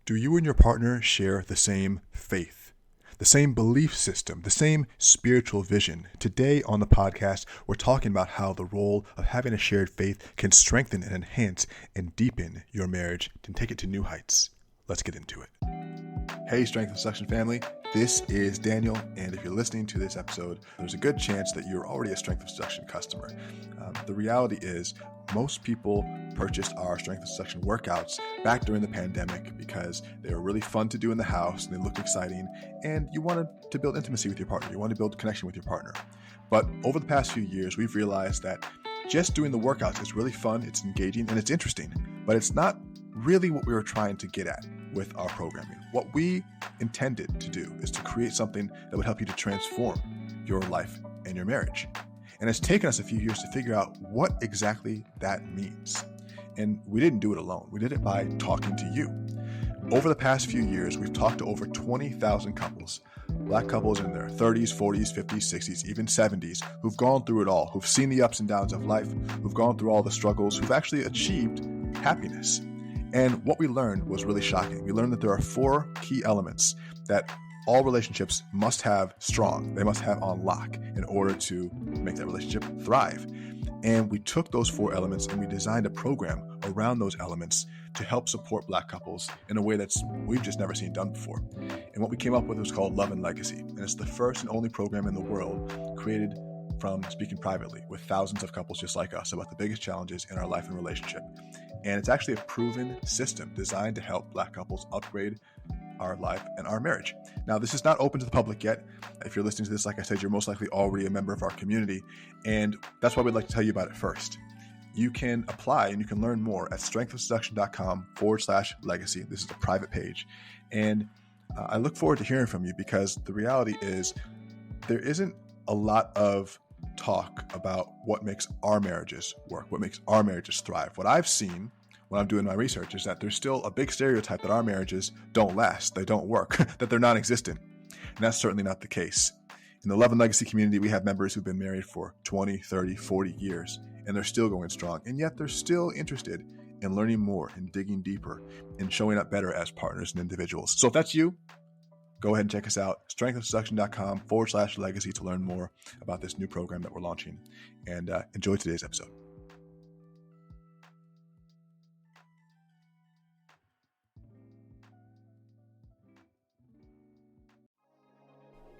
Do you and your partner share the same faith, the same belief system, the same spiritual vision? Today on the podcast, we're talking about how the role of having a shared faith can strengthen and enhance and deepen your marriage and take it to new heights. Let's get into it. Hey, Strength of Seduction family. This is Daniel, and if you're listening to this episode, there's a good chance that you're already a Strength of Seduction customer. The reality is, most people purchased our Strength of Seduction workouts back during the pandemic because they were really fun to do in the house and they looked exciting, and you wanted to build intimacy with your partner. You wanted to build connection with your partner. But over the past few years, we've realized that just doing the workouts is really fun, it's engaging, and it's interesting, but it's not really what we were trying to get at with our programming. What we intended to do is to create something that would help you to transform your life and your marriage. And it's taken us a few years to figure out what exactly that means. And we didn't do it alone. We did it by talking to you. Over the past few years, we've talked to over 20,000 couples, Black couples in their 30s, 40s, 50s, 60s, even 70s, who've gone through it all, who've seen the ups and downs of life, who've gone through all the struggles, who've actually achieved happiness. And what we learned was really shocking. We learned that there are 4 key elements that all relationships must have strong. They must have on lock in order to make that relationship thrive. And we took those 4 elements and we designed a program around those elements to help support Black couples in a way we've just never seen done before. And what we came up with was called Love and Legacy. And it's the first and only program in the world created from speaking privately with thousands of couples just like us about the biggest challenges in our life and relationship. And it's actually a proven system designed to help Black couples upgrade our life and our marriage. Now, this is not open to the public yet. If you're listening to this, like I said, you're most likely already a member of our community. And that's why we'd like to tell you about it first. You can apply and you can learn more at strengthofseduction.com/legacy. This is a private page. And I look forward to hearing from you because the reality is there isn't a lot of talk about what makes our marriages work, what makes our marriages thrive. What I've seen when I'm doing my research is that there's still a big stereotype that our marriages don't last, they don't work, that they're non-existent. And that's certainly not the case. In the Love and Legacy community, we have members who've been married for 20, 30, 40 years, and they're still going strong. And yet they're still interested in learning more and digging deeper and showing up better as partners and individuals. So if that's you, go ahead and check us out, strengthofseduction.com/legacy to learn more about this new program that we're launching. And enjoy today's episode.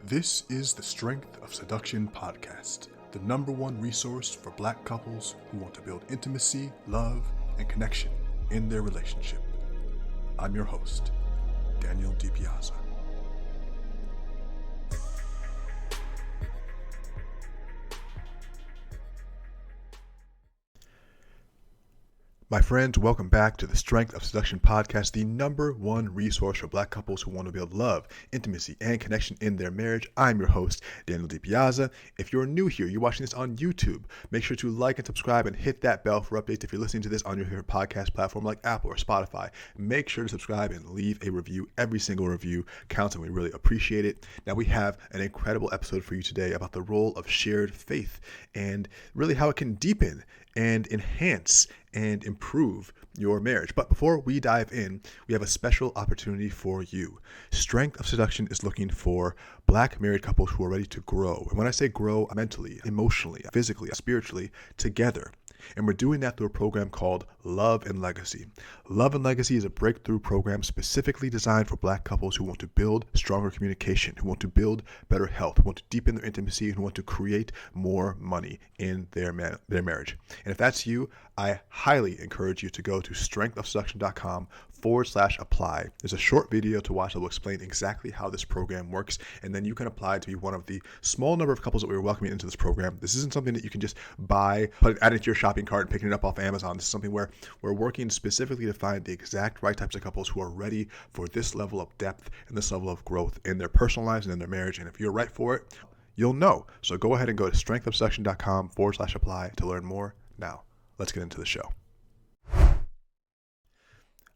This is the Strength of Seduction podcast, the #1 resource for Black couples who want to build intimacy, love, and connection in their relationship. I'm your host, Daniel Deepen. My friends, welcome back to the Strength of Seduction podcast, the #1 resource for Black couples who want to build love, intimacy, and connection in their marriage. I'm your host, Daniel Deepen. If you're new here, you're watching this on YouTube, make sure to like and subscribe and hit that bell for updates. If you're listening to this on your favorite podcast platform like Apple or Spotify, make sure to subscribe and leave a review. Every single review counts and we really appreciate it. Now, we have an incredible episode for you today about the role of shared faith and really how it can deepen and enhance and improve your marriage. But before we dive in, we have a special opportunity for you. Strength of Seduction is looking for Black married couples who are ready to grow. And when I say grow, mentally, emotionally, physically, spiritually, together. And we're doing that through a program called Love and Legacy. Love and Legacy is a breakthrough program specifically designed for Black couples who want to build stronger communication, who want to build better health, who want to deepen their intimacy, and who want to create more money in their marriage. And if that's you, I highly encourage you to go to strengthofseduction.com/apply. There's a short video to watch that will explain exactly how this program works, and then you can apply to be one of the small number of couples that we're welcoming into this program. This isn't something that you can just buy, add it to your shopping cart, and picking it up off Amazon. This is something where we're working specifically to find the exact right types of couples who are ready for this level of depth and this level of growth in their personal lives and in their marriage. And if you're right for it, you'll know. So go ahead and go to strengthofseduction.com/apply to learn more. Now, let's get into the show.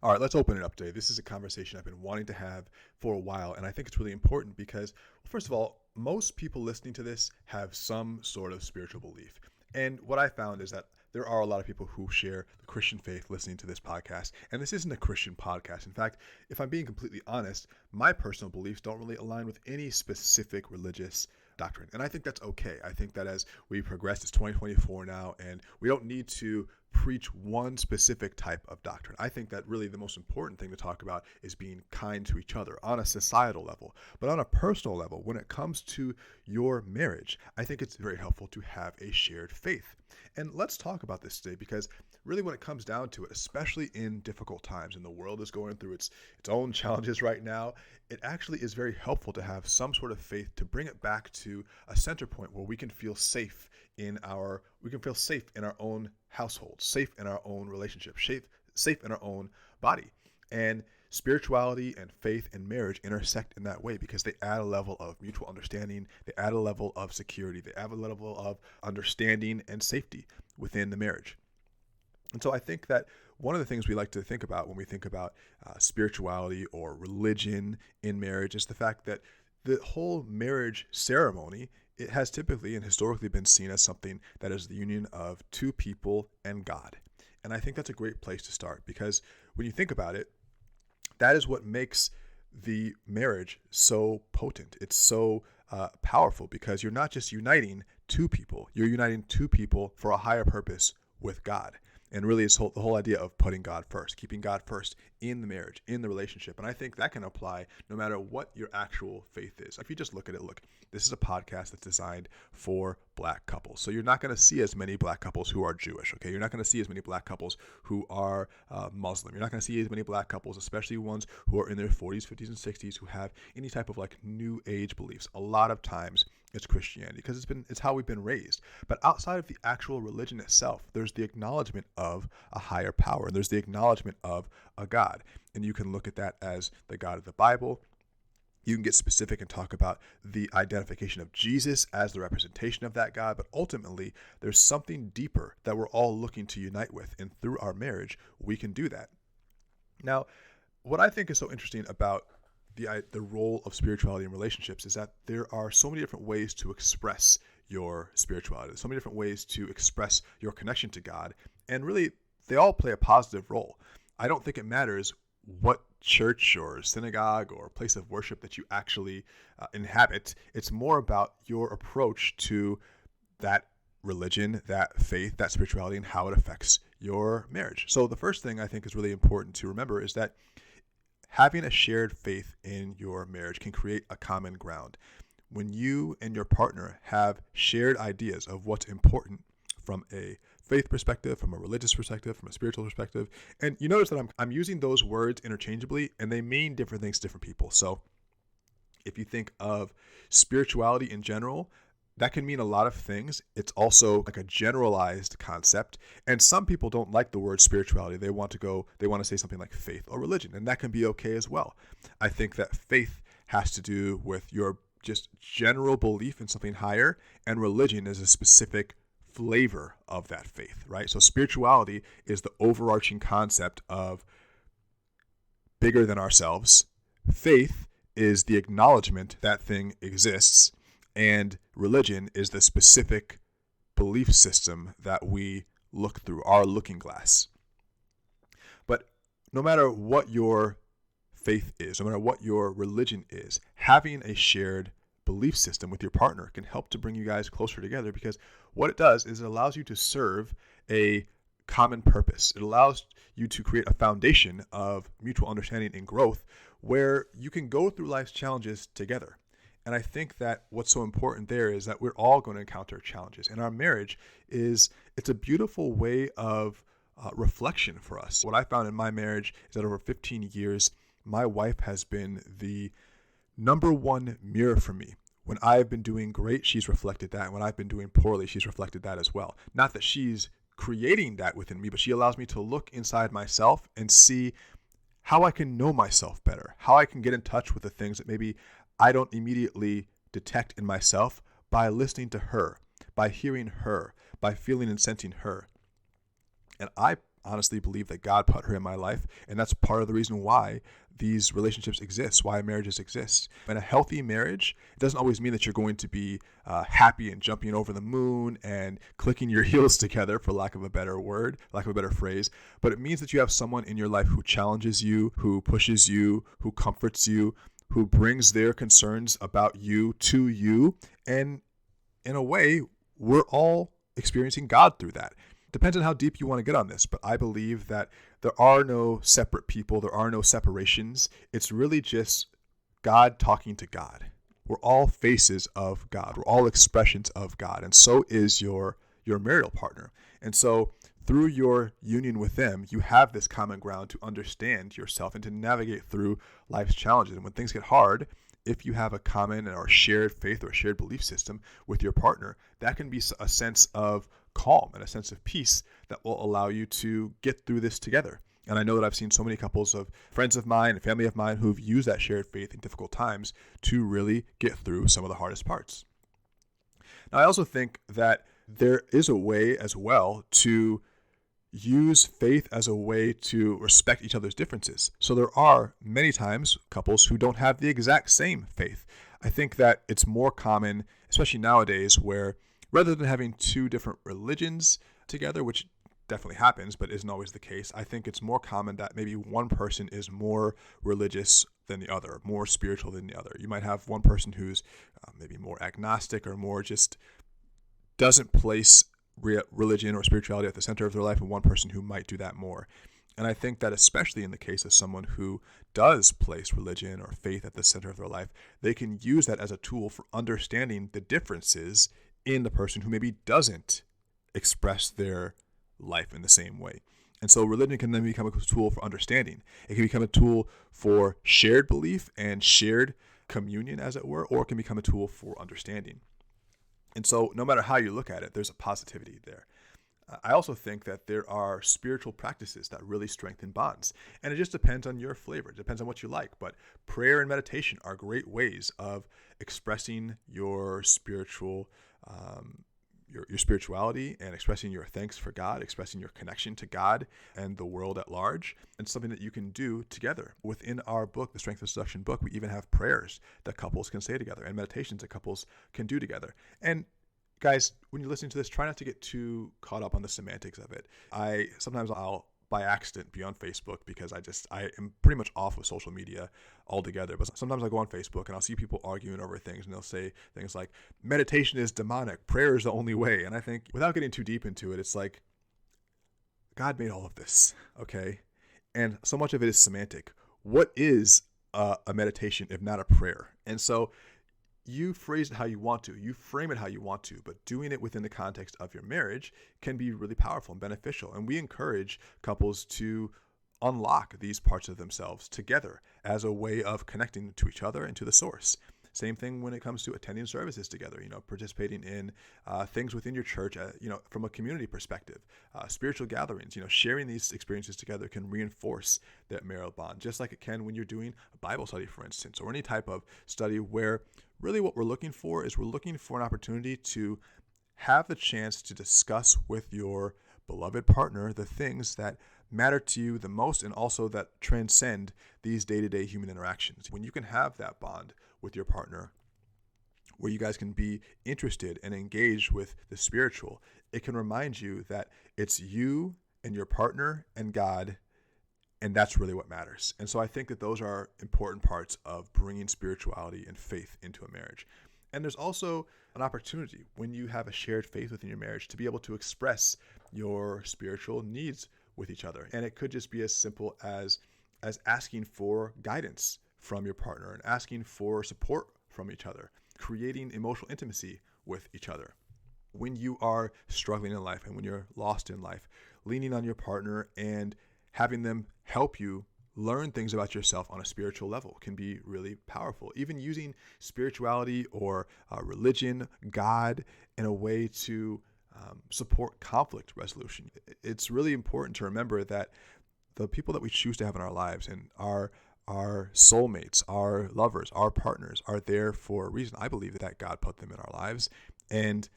All right, let's open it up today. This is a conversation I've been wanting to have for a while, and I think it's really important because, first of all, most people listening to this have some sort of spiritual belief. And what I found is that there are a lot of people who share the Christian faith listening to this podcast, and this isn't a Christian podcast. In fact, if I'm being completely honest, my personal beliefs don't really align with any specific religious doctrine. And I think that's okay. I think that as we progress, it's 2024 now, and we don't need to preach one specific type of doctrine. I think that really the most important thing to talk about is being kind to each other on a societal level. But on a personal level, when it comes to your marriage, I think it's very helpful to have a shared faith. And let's talk about this today, because really when it comes down to it, especially in difficult times, and the world is going through its own challenges right now, it actually is very helpful to have some sort of faith to bring it back to a center point where we can feel safe in our own household, safe in our own relationship, safe in our own body. And spirituality and faith and marriage intersect in that way because they add a level of mutual understanding, they add a level of security, they add a level of understanding and safety within the marriage. And so I think that one of the things we like to think about when we think about spirituality or religion in marriage is the fact that the whole marriage ceremony, it has typically and historically been seen as something that is the union of two people and God. And I think that's a great place to start, because when you think about it, that is what makes the marriage so potent. It's so powerful, because you're not just uniting two people, you're uniting two people for a higher purpose with God. And really it's the whole idea of putting God first, keeping God first in the marriage, in the relationship. And I think that can apply no matter what your actual faith is. If you just look at it, this is a podcast that's designed for Black couples. So you're not going to see as many Black couples who are Jewish, okay? You're not going to see as many Black couples who are Muslim. You're not going to see as many Black couples, especially ones who are in their 40s, 50s, and 60s, who have any type of new age beliefs. A lot of times it's Christianity, because it's how we've been raised. But outside of the actual religion itself, there's the acknowledgement of a higher power. And there's the acknowledgement of a God. And you can look at that as the God of the Bible. You can get specific and talk about the identification of Jesus as the representation of that God. But ultimately, there's something deeper that we're all looking to unite with. And through our marriage, we can do that. Now, what I think is so interesting about the role of spirituality in relationships is that there are so many different ways to express your spirituality. There's so many different ways to express your connection to God. And really, they all play a positive role. I don't think it matters what church or synagogue or place of worship that you actually inhabit. It's more about your approach to that religion, that faith, that spirituality, and how it affects your marriage. So the first thing I think is really important to remember is that having a shared faith in your marriage can create a common ground. When you and your partner have shared ideas of what's important from a faith perspective, from a religious perspective, from a spiritual perspective, and you notice that I'm using those words interchangeably, and they mean different things to different people. So if you think of spirituality in general, that can mean a lot of things. It's also like a generalized concept. And some people don't like the word spirituality. They want to say something like faith or religion, and that can be okay as well. I think that faith has to do with your just general belief in something higher, and religion is a specific flavor of that faith, right? So spirituality is the overarching concept of bigger than ourselves. Faith is the acknowledgement that thing exists. And religion is the specific belief system that we look through, our looking glass. But no matter what your faith is, no matter what your religion is, having a shared belief system with your partner can help to bring you guys closer together, because what it does is it allows you to serve a common purpose. It allows you to create a foundation of mutual understanding and growth where you can go through life's challenges together. And I think that what's so important there is that we're all going to encounter challenges. And our marriage it's a beautiful way of reflection for us. What I found in my marriage is that over 15 years, my wife has been the number one mirror for me. When I've been doing great, she's reflected that. And when I've been doing poorly, she's reflected that as well. Not that she's creating that within me, but she allows me to look inside myself and see how I can know myself better, how I can get in touch with the things that maybe I don't immediately detect in myself by listening to her, by hearing her, by feeling and sensing her. And I honestly believe that God put her in my life, and that's part of the reason why these relationships exist, why marriages exist. In a healthy marriage, it doesn't always mean that you're going to be happy and jumping over the moon and clicking your heels together, for lack of a better word, lack of a better phrase. But it means that you have someone in your life who challenges you, who pushes you, who comforts you, who brings their concerns about you to you. And in a way, we're all experiencing God through that. Depends on how deep you want to get on this, but I believe that there are no separate people. There are no separations. It's really just God talking to God. We're all faces of God. We're all expressions of God. And so is your marital partner. And so through your union with them, you have this common ground to understand yourself and to navigate through life's challenges. And when things get hard, if you have a common or shared faith or shared belief system with your partner, that can be a sense of calm and a sense of peace that will allow you to get through this together. And I know that I've seen so many couples of friends of mine and family of mine who've used that shared faith in difficult times to really get through some of the hardest parts. Now, I also think that there is a way as well to use faith as a way to respect each other's differences. So there are many times couples who don't have the exact same faith. I think that it's more common, especially nowadays, where rather than having two different religions together, which definitely happens but isn't always the case, I think it's more common that maybe one person is more religious than the other, more spiritual than the other. You might have one person who's maybe more agnostic or more just doesn't place religion or spirituality at the center of their life, and one person who might do that more. And I think that especially in the case of someone who does place religion or faith at the center of their life, they can use that as a tool for understanding the differences in the person who maybe doesn't express their life in the same way. And so religion can then become a tool for understanding. It can become a tool for shared belief and shared communion, as it were, or it can become a tool for understanding. And so no matter how you look at it, there's a positivity there. I also think that there are spiritual practices that really strengthen bonds. And it just depends on your flavor. It depends on what you like. But prayer and meditation are great ways of expressing your spiritual your spirituality and expressing your thanks for God, expressing your connection to God and the world at large, and something that you can do together. Within our book, the Strength of Seduction book, we even have prayers that couples can say together and meditations that couples can do together. And guys, when you're listening to this, try not to get too caught up on the semantics of it. Sometimes I'll by accident be on Facebook because I am pretty much off with social media altogether. But sometimes I go on Facebook and I'll see people arguing over things, and they'll say things like, meditation is demonic, prayer is the only way. And I think, without getting too deep into it, it's like, God made all of this, okay? And so much of it is semantic. What is a meditation if not a prayer? And so you phrase it how you want to, you frame it how you want to, but doing it within the context of your marriage can be really powerful and beneficial. And we encourage couples to unlock these parts of themselves together as a way of connecting to each other and to the source. Same thing when it comes to attending services together, participating in things within your church, from a community perspective, spiritual gatherings, sharing these experiences together can reinforce that marital bond, just like it can when you're doing a Bible study, for instance, or any type of study where really what we're looking for is an opportunity to have the chance to discuss with your beloved partner the things that matter to you the most and also that transcend these day-to-day human interactions. When you can have that bond with your partner where you guys can be interested and engaged with the spiritual, it can remind you that it's you and your partner and God, and that's really what matters. And so I think that those are important parts of bringing spirituality and faith into a marriage. And there's also an opportunity when you have a shared faith within your marriage to be able to express your spiritual needs with each other. And it could just be as simple as asking for guidance from your partner and asking for support from each other, creating emotional intimacy with each other. When you are struggling in life and when you're lost in life, leaning on your partner and having them help you learn things about yourself on a spiritual level can be really powerful. Even using spirituality or religion, God, in a way to support conflict resolution. It's really important to remember that the people that we choose to have in our lives and our soulmates, our lovers, our partners are there for a reason. I believe that God put them in our lives. And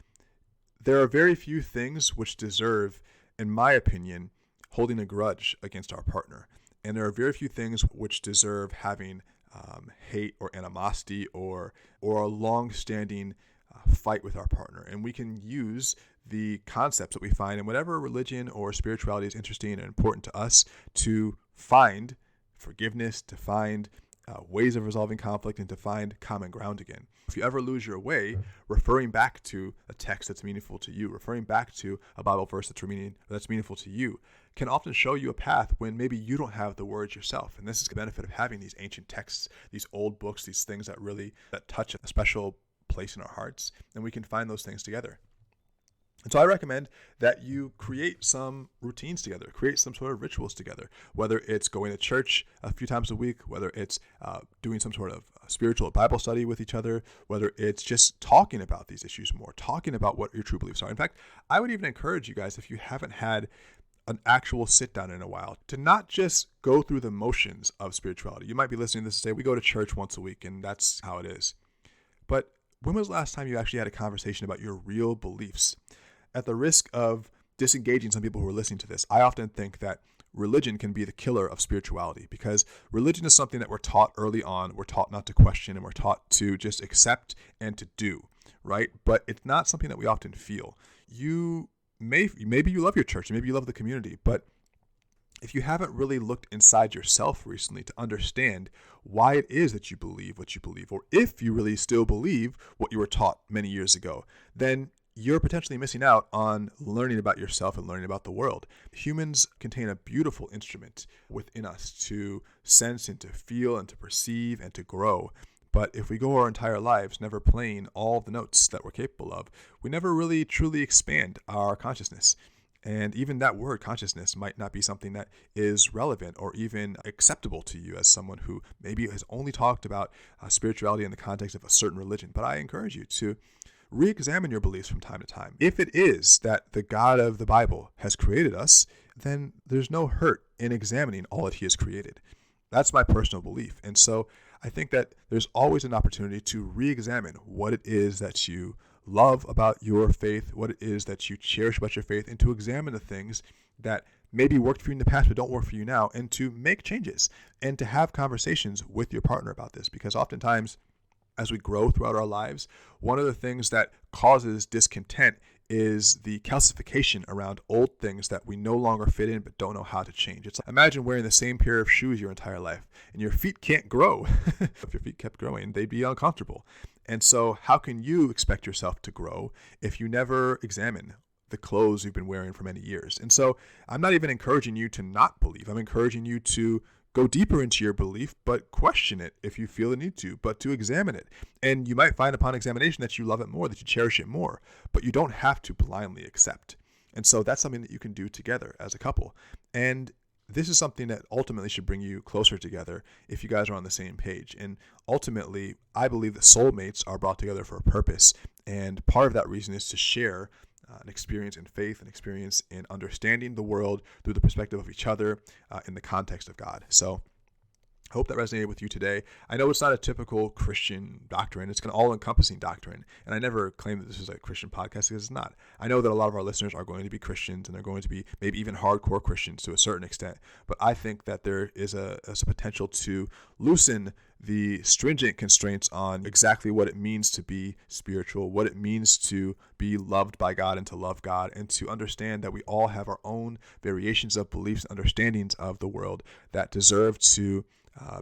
there are very few things which deserve, in my opinion, holding a grudge against our partner. And there are very few things which deserve having hate or animosity or a long-standing fight with our partner. And we can use the concepts that we find in whatever religion or spirituality is interesting and important to us to find forgiveness, to find ways of resolving conflict, and to find common ground again. If you ever lose your way, referring back to a text that's meaningful to you, referring back to a Bible verse that's meaningful to you, can often show you a path when maybe you don't have the words yourself. And this is the benefit of having these ancient texts, these old books, these things that touch a special place in our hearts, and we can find those things together. And so I recommend that you create some routines together, create some sort of rituals together, whether it's going to church a few times a week, whether it's doing some sort of spiritual Bible study with each other, whether it's just talking about these issues more, talking about what your true beliefs are. In fact, I would even encourage you guys, if you haven't had an actual sit down in a while, to not just go through the motions of spirituality. You might be listening to this and say, we go to church once a week and that's how it is. But when was the last time you actually had a conversation about your real beliefs? At the risk of disengaging some people who are listening to this, I often think that religion can be the killer of spirituality, because religion is something that we're taught early on. We're taught not to question, and we're taught to just accept and to do, right? But it's not something that we often feel. Maybe you love your church, maybe you love the community, but if you haven't really looked inside yourself recently to understand why it is that you believe what you believe, or if you really still believe what you were taught many years ago, then you're potentially missing out on learning about yourself and learning about the world. Humans contain a beautiful instrument within us to sense and to feel and to perceive and to grow. But if we go our entire lives never playing all the notes that we're capable of, we never really truly expand our consciousness. And even that word consciousness might not be something that is relevant or even acceptable to you as someone who maybe has only talked about spirituality in the context of a certain religion. But I encourage you to re-examine your beliefs from time to time. If it is that the God of the Bible has created us, then there's no hurt in examining all that he has created. That's my personal belief. And so I think that there's always an opportunity to re-examine what it is that you love about your faith, what it is that you cherish about your faith, and to examine the things that maybe worked for you in the past but don't work for you now, and to make changes and to have conversations with your partner about this. Because oftentimes, as we grow throughout our lives, one of the things that causes discontent is the calcification around old things that we no longer fit in but don't know how to change. It's like, imagine wearing the same pair of shoes your entire life and your feet can't grow. If your feet kept growing, they'd be uncomfortable. And so how can you expect yourself to grow if you never examine the clothes you've been wearing for many years? And so I'm not even encouraging you to not believe. I'm encouraging you to go deeper into your belief, but question it if you feel the need to, but to examine it. And you might find upon examination that you love it more, that you cherish it more, but you don't have to blindly accept. And so that's something that you can do together as a couple. And this is something that ultimately should bring you closer together if you guys are on the same page. And ultimately, I believe that soulmates are brought together for a purpose. And part of that reason is to share an experience in faith, an experience in understanding the world through the perspective of each other in the context of God. So I hope that resonated with you today. I know it's not a typical Christian doctrine. It's an all-encompassing doctrine. And I never claim that this is a Christian podcast, because it's not. I know that a lot of our listeners are going to be Christians, and they're going to be maybe even hardcore Christians to a certain extent. But I think that there is a potential to loosen the stringent constraints on exactly what it means to be spiritual, what it means to be loved by God and to love God, and to understand that we all have our own variations of beliefs and understandings of the world that deserve to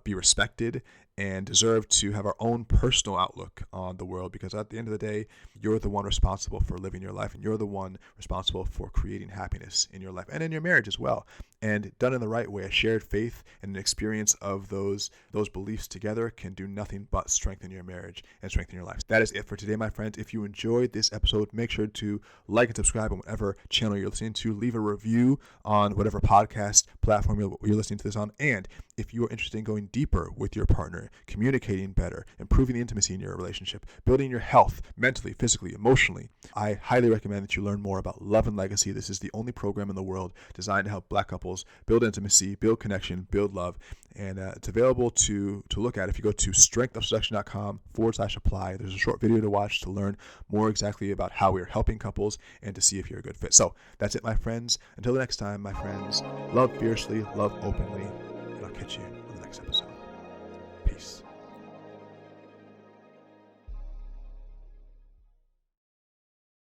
be respected and deserve to have our own personal outlook on the world, because at the end of the day, you're the one responsible for living your life, and you're the one responsible for creating happiness in your life and in your marriage as well. And done in the right way, a shared faith and an experience of those beliefs together can do nothing but strengthen your marriage and strengthen your life. That is it for today, my friends. If you enjoyed this episode, make sure to like and subscribe on whatever channel you're listening to. Leave a review on whatever podcast platform you're listening to this on. And if you are interested in going deeper with your partner, communicating better, improving the intimacy in your relationship, building your health mentally, physically, emotionally, I highly recommend that you learn more about Love and Legacy. This is the only program in the world designed to help Black couples build intimacy, build connection, build love. And it's available to look at if you go to strengthofseduction.com/apply. There's a short video to watch to learn more exactly about how we're helping couples and to see if you're a good fit. So that's it, my friends. Until the next time, my friends, love fiercely, love openly, catch you